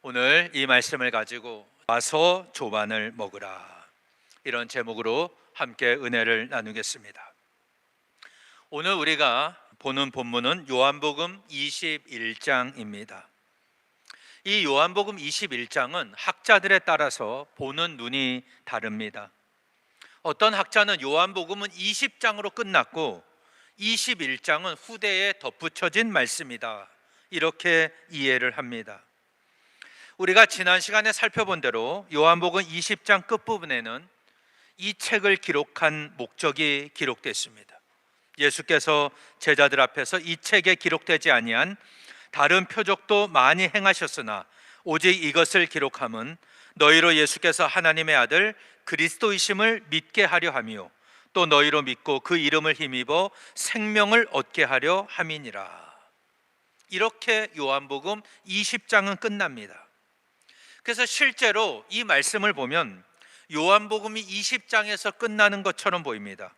오늘 이 말씀을 가지고 와서 조반을 먹으라, 이런 제목으로 함께 은혜를 나누겠습니다. 오늘 우리가 보는 본문은 요한복음 21장입니다. 이 요한복음 21장은 학자들에 따라서 보는 눈이 다릅니다. 어떤 학자는 요한복음은 20장으로 끝났고 21장은 후대에 덧붙여진 말씀이다, 이렇게 이해를 합니다. 우리가 지난 시간에 살펴본 대로 요한복음 20장 끝부분에는 이 책을 기록한 목적이 기록됐습니다. 예수께서 제자들 앞에서 이 책에 기록되지 아니한 다른 표적도 많이 행하셨으나 오직 이것을 기록함은 너희로 예수께서 하나님의 아들 그리스도이심을 믿게 하려 함이요 또 너희로 믿고 그 이름을 힘입어 생명을 얻게 하려 함이니라. 이렇게 요한복음 20장은 끝납니다. 그래서 실제로 이 말씀을 보면 요한복음이 20장에서 끝나는 것처럼 보입니다.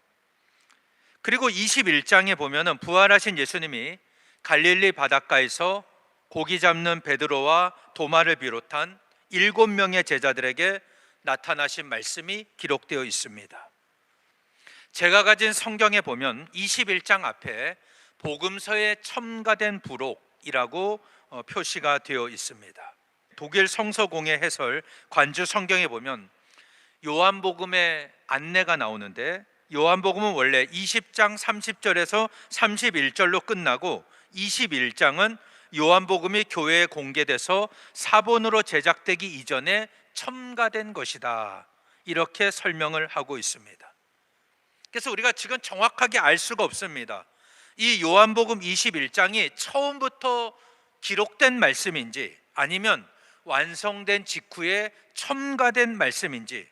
그리고 21장에 보면은 부활하신 예수님이 갈릴리 바닷가에서 고기 잡는 베드로와 도마를 비롯한 7명의 제자들에게 나타나신 말씀이 기록되어 있습니다. 제가 가진 성경에 보면 21장 앞에 복음서에 첨가된 부록이라고 표시가 되어 있습니다. 독일 성서공회 해설 관주 성경에 보면 요한복음의 안내가 나오는데, 요한복음은 원래 20장 30절에서 31절로 끝나고 21장은 요한복음이 교회에 공개돼서 사본으로 제작되기 이전에 첨가된 것이다, 이렇게 설명을 하고 있습니다. 그래서 우리가 지금 정확하게 알 수가 없습니다. 이 요한복음 21장이 처음부터 기록된 말씀인지 아니면 완성된 직후에 첨가된 말씀인지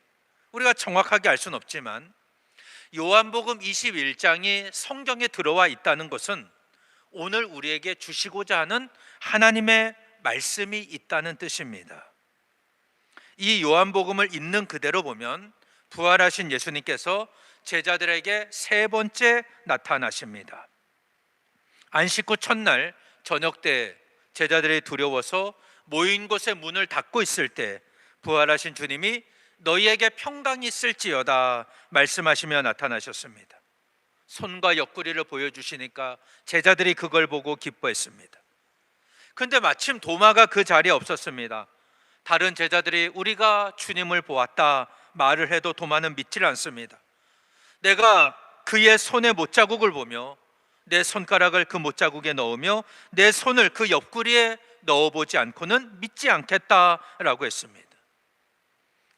우리가 정확하게 알 수는 없지만, 요한복음 21장이 성경에 들어와 있다는 것은 오늘 우리에게 주시고자 하는 하나님의 말씀이 있다는 뜻입니다. 이 요한복음을 있는 그대로 보면 부활하신 예수님께서 제자들에게 세 번째 나타나십니다. 안식 후 첫날 저녁 때 제자들이 두려워서 모인 곳에 문을 닫고 있을 때 부활하신 주님이 너희에게 평강이 있을지어다 말씀하시며 나타나셨습니다. 손과 옆구리를 보여주시니까 제자들이 그걸 보고 기뻐했습니다. 그런데 마침 도마가 그 자리에 없었습니다. 다른 제자들이 우리가 주님을 보았다 말을 해도 도마는 믿질 않습니다. 내가 그의 손에 못자국을 보며 내 손가락을 그 못자국에 넣으며 내 손을 그 옆구리에 넣어보지 않고는 믿지 않겠다라고 했습니다.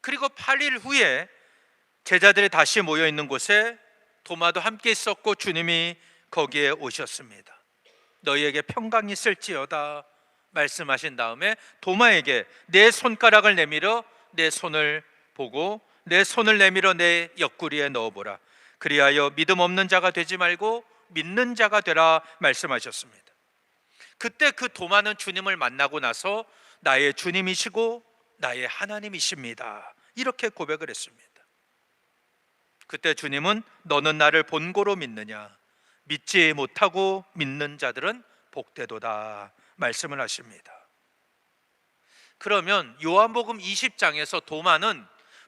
그리고 8일 후에 제자들이 다시 모여 있는 곳에 도마도 함께 있었고 주님이 거기에 오셨습니다. 너희에게 평강이 있을지어다 말씀하신 다음에 도마에게 내 손가락을 내밀어 내 손을 보고 내 손을 내밀어 내 옆구리에 넣어보라. 그리하여 믿음 없는 자가 되지 말고 믿는 자가 되라 말씀하셨습니다. 그때 그 도마는 주님을 만나고 나서 나의 주님이시고 나의 하나님이십니다, 이렇게 고백을 했습니다. 그때 주님은 너는 나를 본고로 믿느냐, 믿지 못하고 믿는 자들은 복되도다 말씀을 하십니다. 그러면 요한복음 20장에서 도마는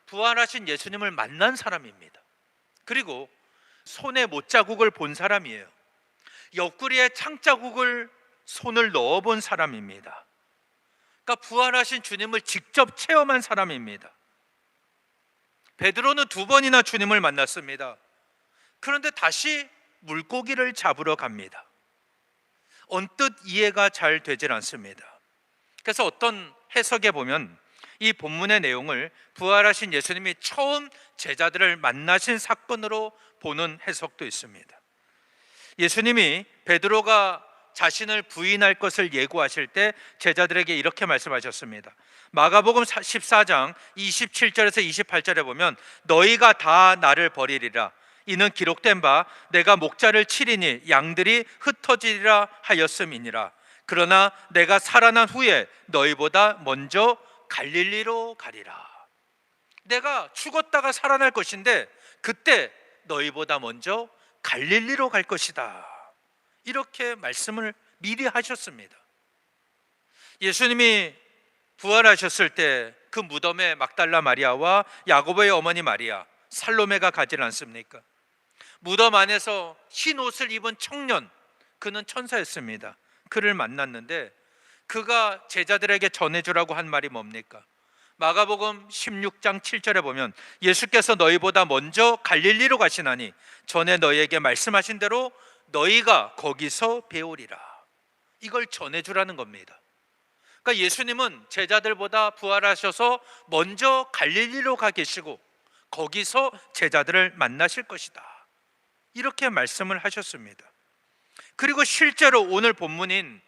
부활하신 예수님을 만난 사람입니다. 그리고 손에 못자국을 본 사람이에요. 옆구리에 창자국을 손을 넣어본 사람입니다. 그러니까 부활하신 주님을 직접 체험한 사람입니다. 베드로는 2번이나 주님을 만났습니다. 그런데 다시 물고기를 잡으러 갑니다. 언뜻 이해가 잘 되질 않습니다. 그래서 어떤 해석에 보면 이 본문의 내용을 부활하신 예수님이 처음 제자들을 만나신 사건으로 보는 해석도 있습니다. 예수님이 베드로가 자신을 부인할 것을 예고하실 때 제자들에게 이렇게 말씀하셨습니다. 마가복음 14장 27절에서 28절에 보면 너희가 다 나를 버리리라. 이는 기록된 바 내가 목자를 치리니 양들이 흩어지리라 하였음이니라. 그러나 내가 살아난 후에 너희보다 먼저 갈릴리로 가리라. 내가 죽었다가 살아날 것인데 그때 너희보다 먼저 갈릴리로 갈 것이다, 이렇게 말씀을 미리 하셨습니다. 예수님이 부활하셨을 때 그 무덤에 막달라 마리아와 야고보의 어머니 마리아, 살로메가 가지 않습니까? 무덤 안에서 흰 옷을 입은 청년, 그는 천사였습니다. 그를 만났는데 그가 제자들에게 전해주라고 한 말이 뭡니까? 마가복음 16장 7절에 보면 예수께서 너희보다 먼저 갈릴리로 가시나니 전에 너희에게 말씀하신 대로 너희가 거기서 배우리라. 이걸 전해주라는 겁니다. 그러니까 예수님은 제자들보다 부활하셔서 먼저 갈릴리로 가 계시고 거기서 제자들을 만나실 것이다, 이렇게 말씀을 하셨습니다. 그리고 실제로 오늘 본문인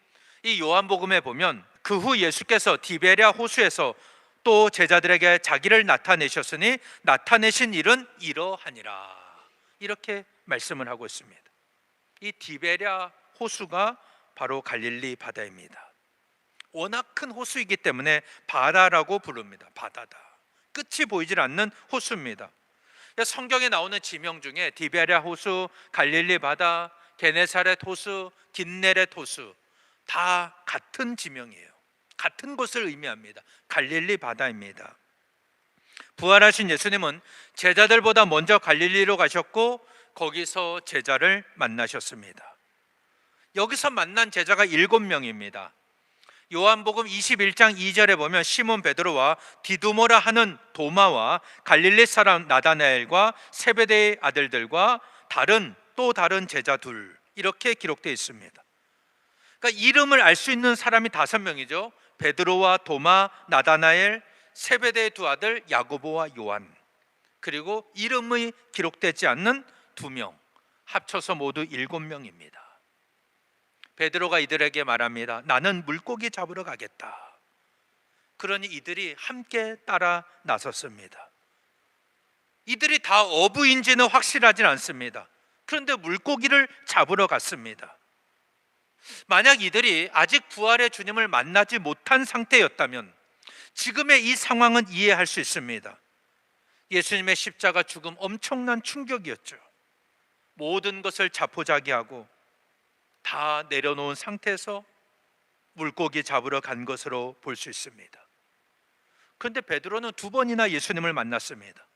이 요한복음에 보면 그 후 예수께서 디베랴 호수에서 또 제자들에게 자기를 나타내셨으니 나타내신 일은 이러하니라, 이렇게 말씀을 하고 있습니다. 이 디베랴 호수가 바로 갈릴리 바다입니다. 워낙 큰 호수이기 때문에 바다라고 부릅니다. 바다다, 끝이 보이질 않는 호수입니다. 성경에 나오는 지명 중에 디베랴 호수, 갈릴리 바다, 게네사렛 호수, 긴네렛 호수 다 같은 지명이에요. 같은 곳을 의미합니다. 갈릴리 바다입니다. 부활하신 예수님은 제자들보다 먼저 갈릴리로 가셨고 거기서 제자를 만나셨습니다. 여기서 만난 제자가 7명입니다. 요한복음 21장 2절에 보면 시몬 베드로와 디두모라 하는 도마와 갈릴리 사람 나다나엘과 세베대의 아들들과 또 다른 제자 둘, 이렇게 기록되어 있습니다. 그러니까 이름을 알 수 있는 사람이 5명이죠. 베드로와 도마, 나다나엘, 세베대의 두 아들 야고보와 요한, 그리고 이름이 기록되지 않는 2명, 합쳐서 모두 7명입니다. 베드로가 이들에게 말합니다. 나는 물고기 잡으러 가겠다. 그러니 이들이 함께 따라 나섰습니다. 이들이 다 어부인지는 확실하진 않습니다. 그런데 물고기를 잡으러 갔습니다. 만약 이들이 아직 부활의 주님을 만나지 못한 상태였다면 지금의 이 상황은 이해할 수 있습니다. 예수님의 십자가 죽음 엄청난 충격이었죠. 모든 것을 자포자기하고 다 내려놓은 상태에서 물고기 잡으러 간 것으로 볼 수 있습니다. 그런데 베드로는 2번이나 예수님을 만났습니다.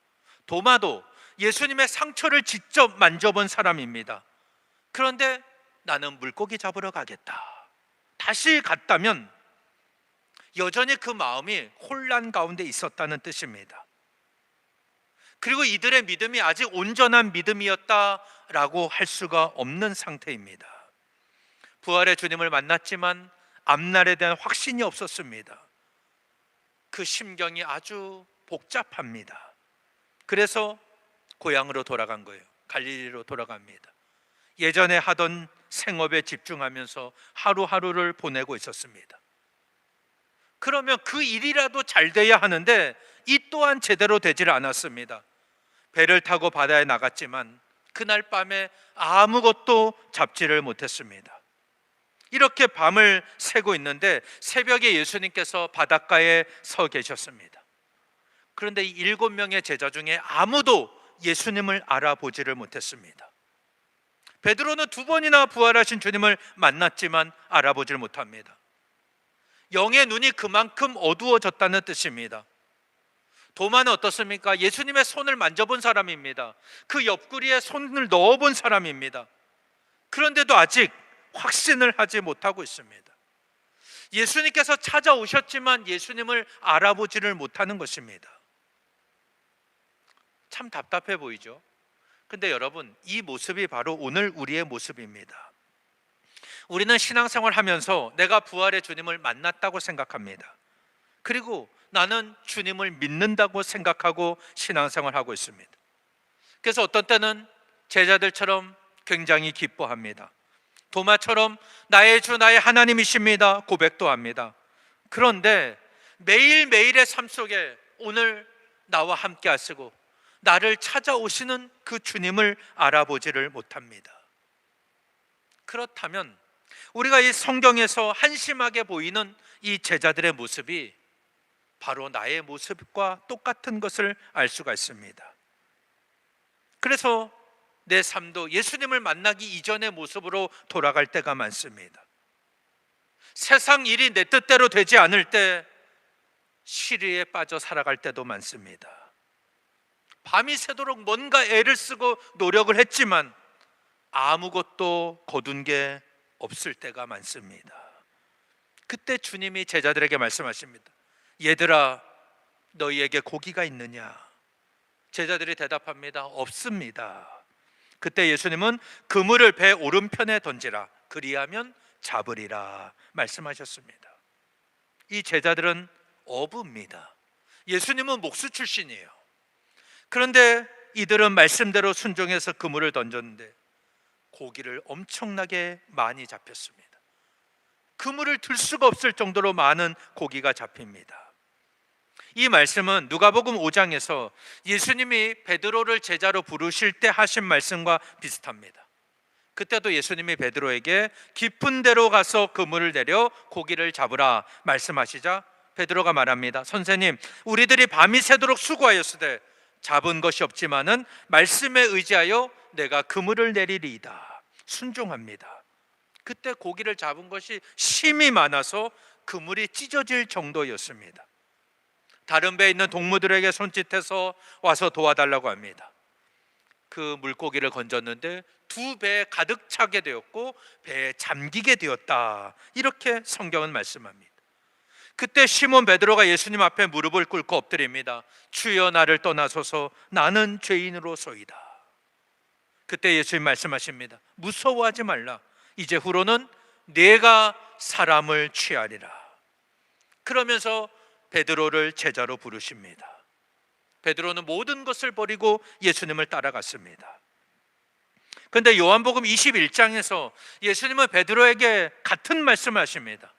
도마도 예수님의 상처를 직접 만져본 사람입니다. 그런데 나는 물고기 잡으러 가겠다, 다시 갔다면 여전히 그 마음이 혼란 가운데 있었다는 뜻입니다. 그리고 이들의 믿음이 아직 온전한 믿음이었다라고 할 수가 없는 상태입니다. 부활의 주님을 만났지만 앞날에 대한 확신이 없었습니다. 그 심경이 아주 복잡합니다. 그래서 고향으로 돌아간 거예요. 갈릴리로 돌아갑니다. 예전에 하던 생업에 집중하면서 하루하루를 보내고 있었습니다. 그러면 그 일이라도 잘 돼야 하는데 이 또한 제대로 되질 않았습니다. 배를 타고 바다에 나갔지만 그날 밤에 아무것도 잡지를 못했습니다. 이렇게 밤을 새고 있는데 새벽에 예수님께서 바닷가에 서 계셨습니다. 그런데 이 7명의 제자 중에 아무도 예수님을 알아보지를 못했습니다. 베드로는 2번이나 부활하신 주님을 만났지만 알아보질 못합니다. 영의 눈이 그만큼 어두워졌다는 뜻입니다. 도마는 어떻습니까? 예수님의 손을 만져본 사람입니다. 그 옆구리에 손을 넣어본 사람입니다. 그런데도 아직 확신을 하지 못하고 있습니다. 예수님께서 찾아오셨지만 예수님을 알아보지를 못하는 것입니다. 참 답답해 보이죠? 근데 여러분, 이 모습이 바로 오늘 우리의 모습입니다. 우리는 신앙생활 하면서 내가 부활의 주님을 만났다고 생각합니다. 그리고 나는 주님을 믿는다고 생각하고 신앙생활 하고 있습니다. 그래서 어떤 때는 제자들처럼 굉장히 기뻐합니다. 도마처럼 나의 주 나의 하나님이십니다 고백도 합니다. 그런데 매일매일의 삶 속에 오늘 나와 함께 하시고 나를 찾아오시는 그 주님을 알아보지를 못합니다. 그렇다면 우리가 이 성경에서 한심하게 보이는 이 제자들의 모습이 바로 나의 모습과 똑같은 것을 알 수가 있습니다. 그래서 내 삶도 예수님을 만나기 이전의 모습으로 돌아갈 때가 많습니다. 세상 일이 내 뜻대로 되지 않을 때 시리에 빠져 살아갈 때도 많습니다. 밤이 새도록 뭔가 애를 쓰고 노력을 했지만 아무것도 거둔 게 없을 때가 많습니다. 그때 주님이 제자들에게 말씀하십니다. 얘들아, 너희에게 고기가 있느냐? 제자들이 대답합니다. 없습니다. 그때 예수님은 그물을 배 오른편에 던지라, 그리하면 잡으리라 말씀하셨습니다. 이 제자들은 어부입니다. 예수님은 목수 출신이에요. 그런데 이들은 말씀대로 순종해서 그물을 던졌는데 고기를 엄청나게 많이 잡혔습니다. 그물을 들 수가 없을 정도로 많은 고기가 잡힙니다. 이 말씀은 누가복음 5장에서 예수님이 베드로를 제자로 부르실 때 하신 말씀과 비슷합니다. 그때도 예수님이 베드로에게 깊은 데로 가서 그물을 내려 고기를 잡으라 말씀하시자 베드로가 말합니다. 선생님, 우리들이 밤이 새도록 수고하였으되 잡은 것이 없지만은 말씀에 의지하여 내가 그물을 내리리이다. 순종합니다. 그때 고기를 잡은 것이 심이 많아서 그물이 찢어질 정도였습니다. 다른 배에 있는 동무들에게 손짓해서 와서 도와달라고 합니다. 그 물고기를 건졌는데 두 배에 가득 차게 되었고 배에 잠기게 되었다. 이렇게 성경은 말씀합니다. 그때 시몬 베드로가 예수님 앞에 무릎을 꿇고 엎드립니다. 주여, 나를 떠나소서, 나는 죄인으로소이다. 그때 예수님 말씀하십니다. 무서워하지 말라. 이제 후로는 내가 사람을 취하리라. 그러면서 베드로를 제자로 부르십니다. 베드로는 모든 것을 버리고 예수님을 따라갔습니다. 그런데 요한복음 21장에서 예수님은 베드로에게 같은 말씀을 하십니다.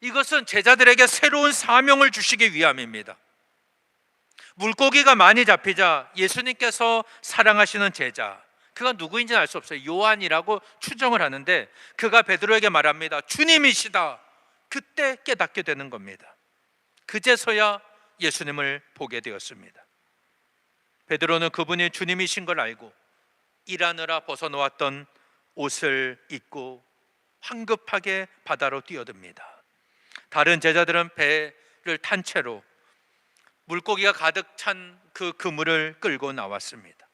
이것은 제자들에게 새로운 사명을 주시기 위함입니다. 물고기가 많이 잡히자 예수님께서 사랑하시는 제자, 그가 누구인지는 알 수 없어요. 요한이라고 추정을 하는데 그가 베드로에게 말합니다. 주님이시다. 그때 깨닫게 되는 겁니다. 그제서야 예수님을 보게 되었습니다. 베드로는 그분이 주님이신 걸 알고 일하느라 벗어놓았던 옷을 입고 황급하게 바다로 뛰어듭니다. 다른 제자들은 배를 탄 채로 물고기가 가득 찬 그 그물을 끌고 나왔습니다.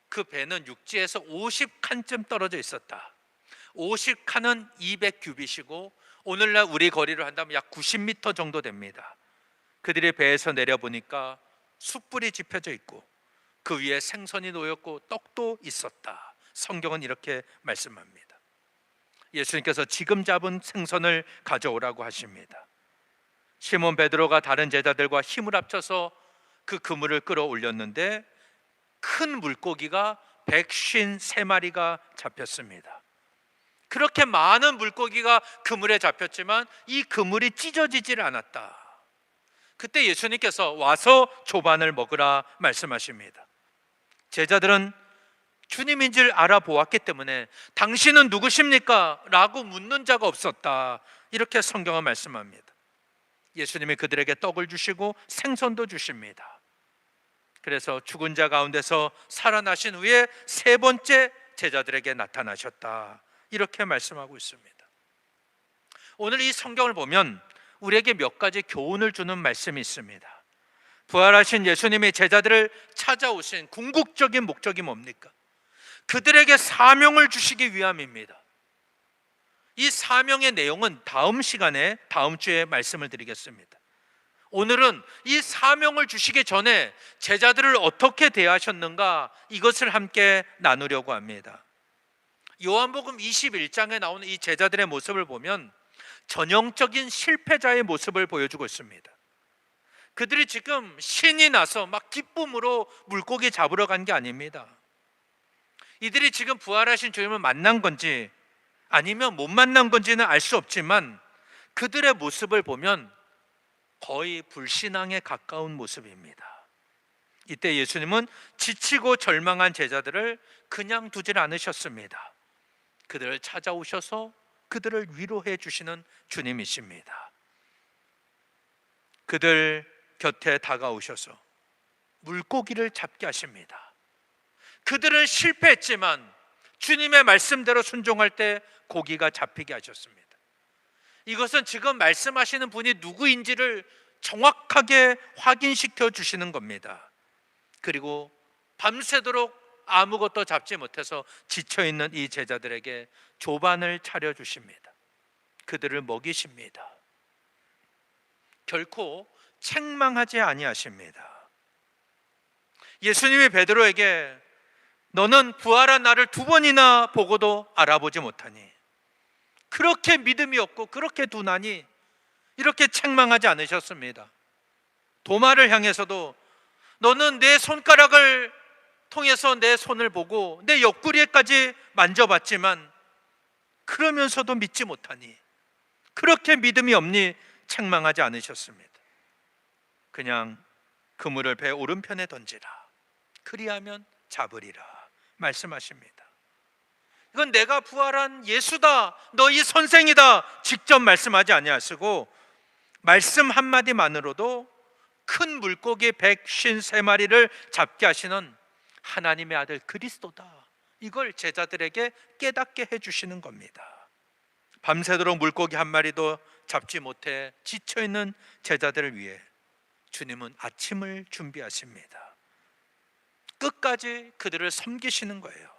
그 배는 육지에서 50칸쯤 떨어져 있었다. 50칸은 200규빗이고 오늘날 우리 거리로 한다면 약 90m 정도 됩니다. 그들이 배에서 내려보니까 숯불이 지펴져 있고 그 위에 생선이 놓였고 떡도 있었다. 성경은 이렇게 말씀합니다. 예수님께서 지금 잡은 생선을 가져오라고 하십니다. 시몬 베드로가 다른 제자들과 힘을 합쳐서 그 그물을 끌어올렸는데 큰 물고기가 153마리가 잡혔습니다. 그렇게 많은 물고기가 그물에 잡혔지만 이 그물이 찢어지질 않았다. 그때 예수님께서 와서 조반을 먹으라 말씀하십니다. 제자들은 주님인 줄 알아보았기 때문에 당신은 누구십니까? 라고 묻는 자가 없었다. 이렇게 성경은 말씀합니다. 예수님이 그들에게 떡을 주시고 생선도 주십니다. 그래서 죽은 자 가운데서 살아나신 후에 세 번째 제자들에게 나타나셨다. 이렇게 말씀하고 있습니다. 오늘 이 성경을 보면 우리에게 몇 가지 교훈을 주는 말씀이 있습니다. 부활하신 예수님이 제자들을 찾아오신 궁극적인 목적이 뭡니까? 그들에게 사명을 주시기 위함입니다. 이 사명의 내용은 다음 시간에 다음 주에 말씀을 드리겠습니다. 오늘은 이 사명을 주시기 전에 제자들을 어떻게 대하셨는가 이것을 함께 나누려고 합니다. 요한복음 21장에 나오는 이 제자들의 모습을 보면 전형적인 실패자의 모습을 보여주고 있습니다. 그들이 지금 신이 나서 막 기쁨으로 물고기 잡으러 간 게 아닙니다. 이들이 지금 부활하신 주님을 만난 건지 아니면 못 만난 건지는 알 수 없지만 그들의 모습을 보면 거의 불신앙에 가까운 모습입니다. 이때 예수님은 지치고 절망한 제자들을 그냥 두질 않으셨습니다. 그들을 찾아오셔서 그들을 위로해 주시는 주님이십니다. 그들 곁에 다가오셔서 물고기를 잡게 하십니다. 그들은 실패했지만 주님의 말씀대로 순종할 때 고기가 잡히게 하셨습니다. 이것은 지금 말씀하시는 분이 누구인지를 정확하게 확인시켜 주시는 겁니다. 그리고 밤새도록 아무것도 잡지 못해서 지쳐있는 이 제자들에게 조반을 차려주십니다. 그들을 먹이십니다. 결코 책망하지 아니하십니다. 예수님이 베드로에게 너는 부활한 나를 2번이나 보고도 알아보지 못하니, 그렇게 믿음이 없고 그렇게 둔하니, 이렇게 책망하지 않으셨습니다. 도마를 향해서도 너는 내 손가락을 통해서 내 손을 보고 내 옆구리에까지 만져봤지만 그러면서도 믿지 못하니, 그렇게 믿음이 없니? 책망하지 않으셨습니다. 그냥 그물을 배 오른편에 던지라, 그리하면 잡으리라 말씀하십니다. 이건 내가 부활한 예수다, 너희 선생이다 직접 말씀하지 아니하시고, 말씀 한마디만으로도 큰 물고기 153마리를 잡게 하시는 하나님의 아들 그리스도다, 이걸 제자들에게 깨닫게 해주시는 겁니다. 밤새도록 물고기 한 마리도 잡지 못해 지쳐있는 제자들을 위해 주님은 아침을 준비하십니다. 끝까지 그들을 섬기시는 거예요.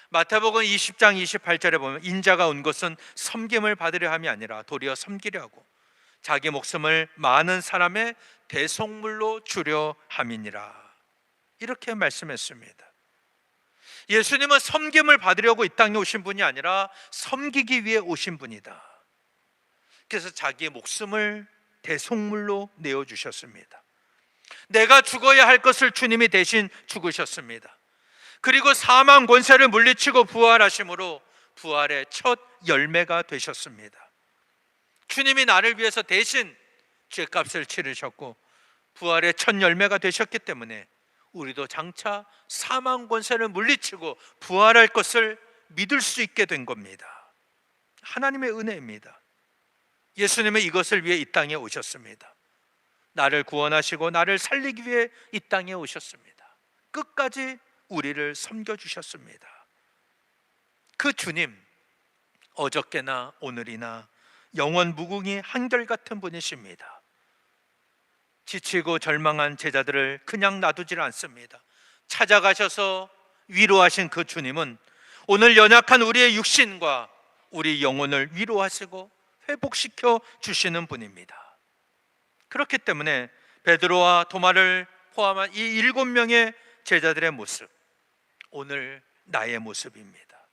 마태복음 20장 28절에 보면 인자가 온 것은 섬김을 받으려 함이 아니라 도리어 섬기려 하고 자기 목숨을 많은 사람의 대속물로 주려 함이니라, 이렇게 말씀했습니다. 예수님은 섬김을 받으려고 이 땅에 오신 분이 아니라 섬기기 위해 오신 분이다. 그래서 자기의 목숨을 대속물로 내어주셨습니다. 내가 죽어야 할 것을 주님이 대신 죽으셨습니다. 그리고 사망 권세를 물리치고 부활하심으로 부활의 첫 열매가 되셨습니다. 주님이 나를 위해서 대신 죄값을 치르셨고 부활의 첫 열매가 되셨기 때문에 우리도 장차 사망 권세를 물리치고 부활할 것을 믿을 수 있게 된 겁니다. 하나님의 은혜입니다. 예수님은 이것을 위해 이 땅에 오셨습니다. 나를 구원하시고 나를 살리기 위해 이 땅에 오셨습니다. 끝까지 우리를 섬겨주셨습니다. 그 주님, 어저께나 오늘이나 영원 무궁히 한결같은 분이십니다. 지치고 절망한 제자들을 그냥 놔두질 않습니다. 찾아가셔서 위로하신 그 주님은 오늘 연약한 우리의 육신과 우리 영혼을 위로하시고 회복시켜 주시는 분입니다. 그렇기 때문에 베드로와 도마를 포함한 이 7명의 제자들의 모습, 오늘 나의 모습입니다.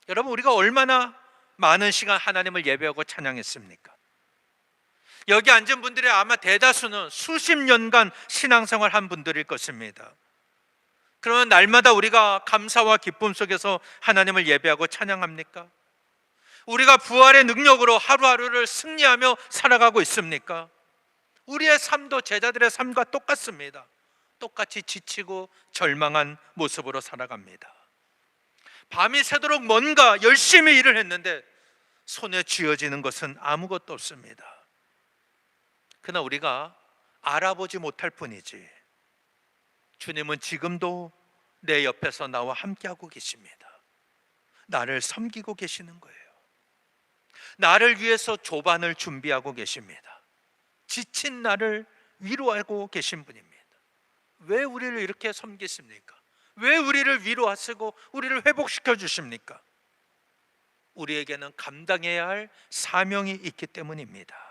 여러분, 우리가 얼마나 많은 시간 하나님을 예배하고 찬양했습니까? 여기 앉은 분들의 아마 대다수는 수십 년간 신앙생활 한 분들일 것입니다. 그러면 날마다 우리가 감사와 기쁨 속에서 하나님을 예배하고 찬양합니까? 우리가 부활의 능력으로 하루하루를 승리하며 살아가고 있습니까? 우리의 삶도 제자들의 삶과 똑같습니다. 똑같이 지치고 절망한 모습으로 살아갑니다. 밤이 새도록 뭔가 열심히 일을 했는데 손에 쥐어지는 것은 아무것도 없습니다. 그러나 우리가 알아보지 못할 뿐이지 주님은 지금도 내 옆에서 나와 함께하고 계십니다. 나를 섬기고 계시는 거예요. 나를 위해서 조반을 준비하고 계십니다. 지친 나를 위로하고 계신 분입니다. 왜 우리를 이렇게 섬기십니까? 왜 우리를 위로하시고 우리를 회복시켜 주십니까? 우리에게는 감당해야 할 사명이 있기 때문입니다.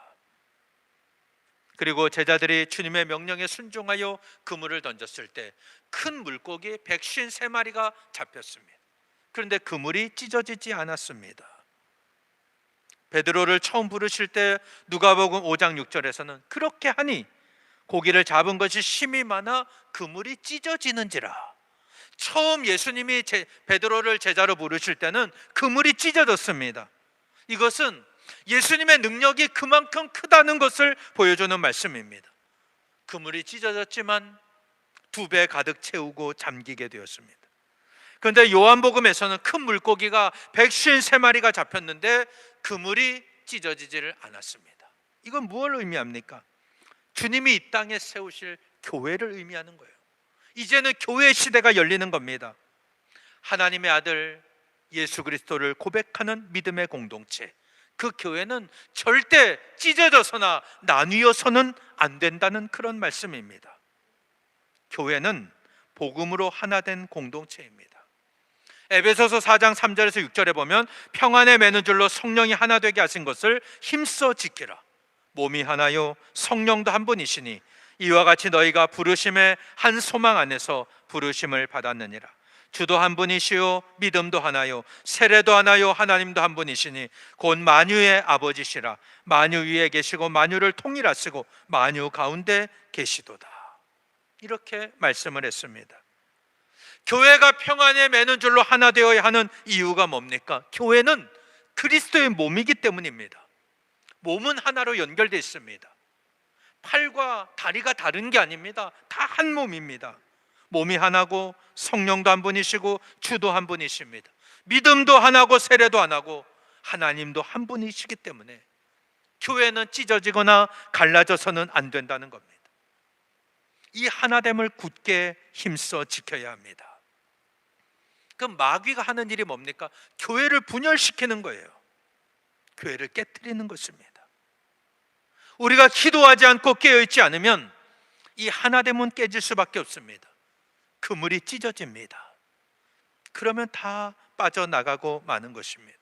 그리고 제자들이 주님의 명령에 순종하여 그물을 던졌을 때 큰 물고기 153마리가 잡혔습니다. 그런데 그물이 찢어지지 않았습니다. 베드로를 처음 부르실 때 누가복음 5장 6절에서는 그렇게 하니 고기를 잡은 것이 심히 많아 그물이 찢어지는지라. 처음 예수님이 베드로를 제자로 부르실 때는 그물이 찢어졌습니다. 이것은 예수님의 능력이 그만큼 크다는 것을 보여주는 말씀입니다. 그물이 찢어졌지만 2배 가득 채우고 잠기게 되었습니다. 그런데 요한복음에서는 큰 물고기가 153마리가 잡혔는데 그물이 찢어지지를 않았습니다. 이건 무엇을 의미합니까? 주님이 이 땅에 세우실 교회를 의미하는 거예요. 이제는 교회 시대가 열리는 겁니다. 하나님의 아들 예수 그리스도를 고백하는 믿음의 공동체, 그 교회는 절대 찢어져서나 나뉘어서는 안 된다는 그런 말씀입니다. 교회는 복음으로 하나 된 공동체입니다. 에베소서 4장 3절에서 6절에 보면 평안에 매는 줄로 성령이 하나 되게 하신 것을 힘써 지키라. 몸이 하나요 성령도 한 분이시니 이와 같이 너희가 부르심의 한 소망 안에서 부르심을 받았느니라. 주도 한 분이시요 믿음도 하나요 세례도 하나요 하나님도 한 분이시니 곧 만유의 아버지시라. 만유 위에 계시고 만유를 통일하시고 만유 가운데 계시도다. 이렇게 말씀을 했습니다. 교회가 평안에 매는 줄로 하나 되어야 하는 이유가 뭡니까? 교회는 그리스도의 몸이기 때문입니다. 몸은 하나로 연결되어 있습니다. 팔과 다리가 다른 게 아닙니다. 다 한 몸입니다. 몸이 하나고 성령도 한 분이시고 주도 한 분이십니다. 믿음도 하나고 세례도 하나고 하나님도 한 분이시기 때문에 교회는 찢어지거나 갈라져서는 안 된다는 겁니다. 이 하나됨을 굳게 힘써 지켜야 합니다. 그 마귀가 하는 일이 뭡니까? 교회를 분열시키는 거예요. 교회를 깨트리는 것입니다. 우리가 기도하지 않고 깨어있지 않으면 이 하나됨은 깨질 수밖에 없습니다. 그물이 찢어집니다. 그러면 다 빠져나가고 마는 것입니다.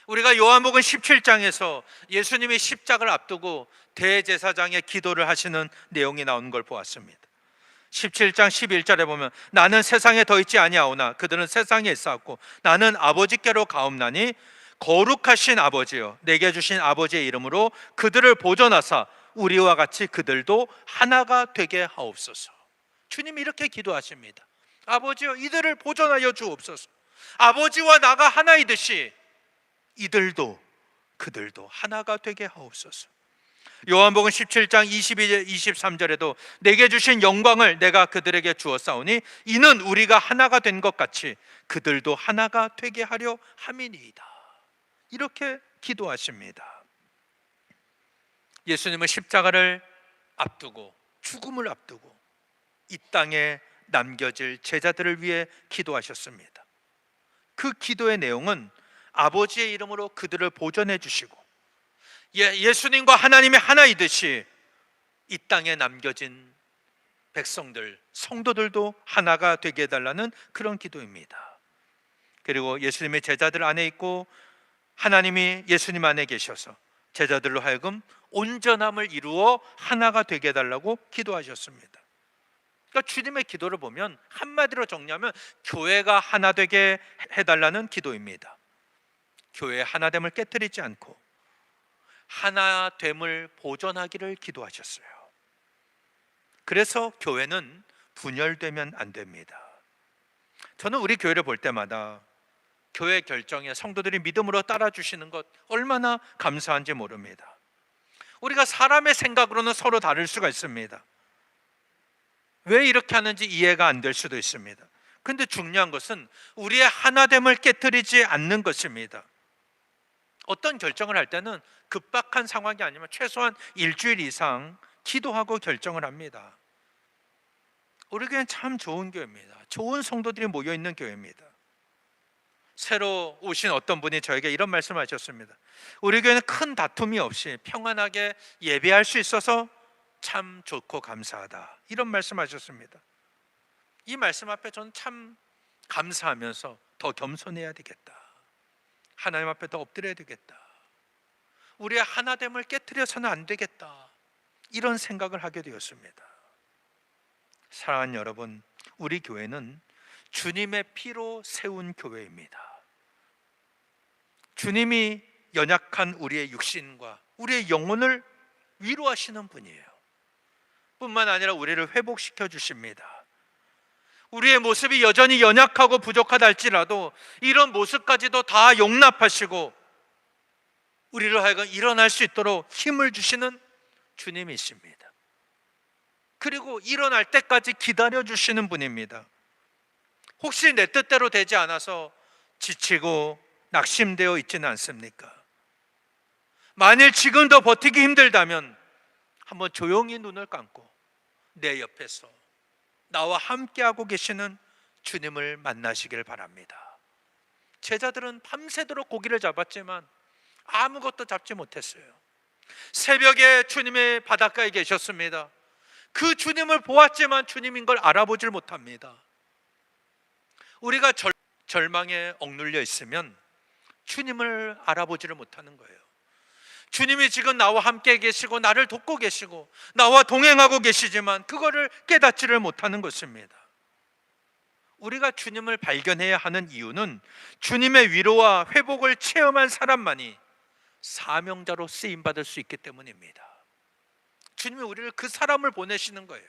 우리가 요한복음 17장에서 예수님이 십자가를 앞두고 대제사장의 기도를 하시는 내용이 나오는 걸 보았습니다. 17장 11절에 보면 나는 세상에 더 있지 아니하오나 그들은 세상에 있사옵고 나는 아버지께로 가옵나니 거룩하신 아버지여 내게 주신 아버지의 이름으로 그들을 보존하사 우리와 같이 그들도 하나가 되게 하옵소서. 주님이 이렇게 기도하십니다. 아버지여 이들을 보존하여 주옵소서. 아버지와 나가 하나이듯이 이들도 그들도 하나가 되게 하옵소서. 요한복음 17장 22절 23절에도 내게 주신 영광을 내가 그들에게 주었사오니 이는 우리가 하나가 된 것 같이 그들도 하나가 되게 하려 함이니이다. 이렇게 기도하십니다. 예수님은 십자가를 앞두고 죽음을 앞두고 이 땅에 남겨질 제자들을 위해 기도하셨습니다. 그 기도의 내용은 아버지의 이름으로 그들을 보존해 주시고 예수님과 하나님의 하나이듯이 이 땅에 남겨진 백성들, 성도들도 하나가 되게 해달라는 그런 기도입니다. 그리고 예수님의 제자들 안에 있고 하나님이 예수님 안에 계셔서 제자들로 하여금 온전함을 이루어 하나가 되게 해달라고 기도하셨습니다. 그러니까 주님의 기도를 보면 한마디로 정리하면 교회가 하나 되게 해달라는 기도입니다. 교회의 하나됨을 깨뜨리지 않고 하나됨을 보존하기를 기도하셨어요. 그래서 교회는 분열되면 안 됩니다. 저는 우리 교회를 볼 때마다 교회 결정에 성도들이 믿음으로 따라주시는 것 얼마나 감사한지 모릅니다. 우리가 사람의 생각으로는 서로 다를 수가 있습니다. 왜 이렇게 하는지 이해가 안 될 수도 있습니다. 그런데 중요한 것은 우리의 하나됨을 깨뜨리지 않는 것입니다. 어떤 결정을 할 때는 급박한 상황이 아니면 최소한 일주일 이상 기도하고 결정을 합니다. 우리 교회는 참 좋은 교회입니다. 좋은 성도들이 모여있는 교회입니다. 새로 오신 어떤 분이 저에게 이런 말씀을 하셨습니다. 우리 교회는 큰 다툼이 없이 평안하게 예배할 수 있어서 참 좋고 감사하다, 이런 말씀하셨습니다. 이 말씀 앞에 저는 참 감사하면서 더 겸손해야 되겠다, 하나님 앞에 더 엎드려야 되겠다, 우리의 하나됨을 깨트려서는 안 되겠다, 이런 생각을 하게 되었습니다. 사랑하는 여러분, 우리 교회는 주님의 피로 세운 교회입니다. 주님이 연약한 우리의 육신과 우리의 영혼을 위로하시는 분이에요. 뿐만 아니라 우리를 회복시켜 주십니다. 우리의 모습이 여전히 연약하고 부족하다 할지라도 이런 모습까지도 다 용납하시고 우리를 하여금 일어날 수 있도록 힘을 주시는 주님이십니다. 그리고 일어날 때까지 기다려 주시는 분입니다. 혹시 내 뜻대로 되지 않아서 지치고 낙심되어 있지는 않습니까? 만일 지금도 버티기 힘들다면 한번 조용히 눈을 감고 내 옆에서 나와 함께하고 계시는 주님을 만나시길 바랍니다. 제자들은 밤새도록 고기를 잡았지만 아무것도 잡지 못했어요. 새벽에 주님의 바닷가에 계셨습니다. 그 주님을 보았지만 주님인 걸 알아보질 못합니다. 우리가 절망에 억눌려 있으면 주님을 알아보지를 못하는 거예요. 주님이 지금 나와 함께 계시고 나를 돕고 계시고 나와 동행하고 계시지만 그거를 깨닫지를 못하는 것입니다. 우리가 주님을 발견해야 하는 이유는 주님의 위로와 회복을 체험한 사람만이 사명자로 쓰임받을 수 있기 때문입니다. 주님이 우리를 그 사람을 보내시는 거예요.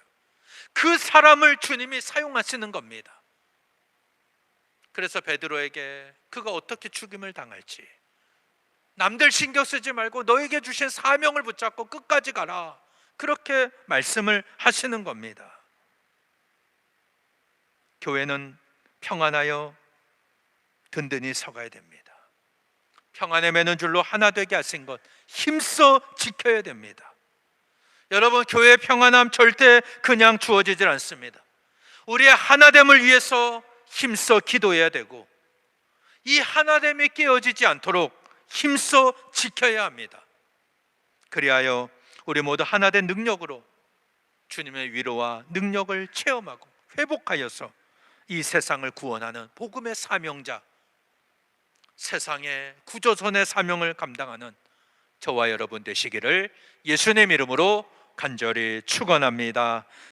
그 사람을 주님이 사용하시는 겁니다. 그래서 베드로에게 그가 어떻게 죽임을 당할지 남들 신경 쓰지 말고 너에게 주신 사명을 붙잡고 끝까지 가라, 그렇게 말씀을 하시는 겁니다. 교회는 평안하여 든든히 서가야 됩니다. 평안에 매는 줄로 하나 되게 하신 것 힘써 지켜야 됩니다. 여러분, 교회의 평안함 절대 그냥 주어지질 않습니다. 우리의 하나됨을 위해서 힘써 기도해야 되고 이 하나됨이 깨어지지 않도록 힘써 지켜야 합니다. 그리하여 우리 모두 하나된 능력으로 주님의 위로와 능력을 체험하고 회복하여서 이 세상을 구원하는 복음의 사명자, 세상의 구조선의 사명을 감당하는 저와 여러분 되시기를 예수님 이름으로 간절히 축원합니다.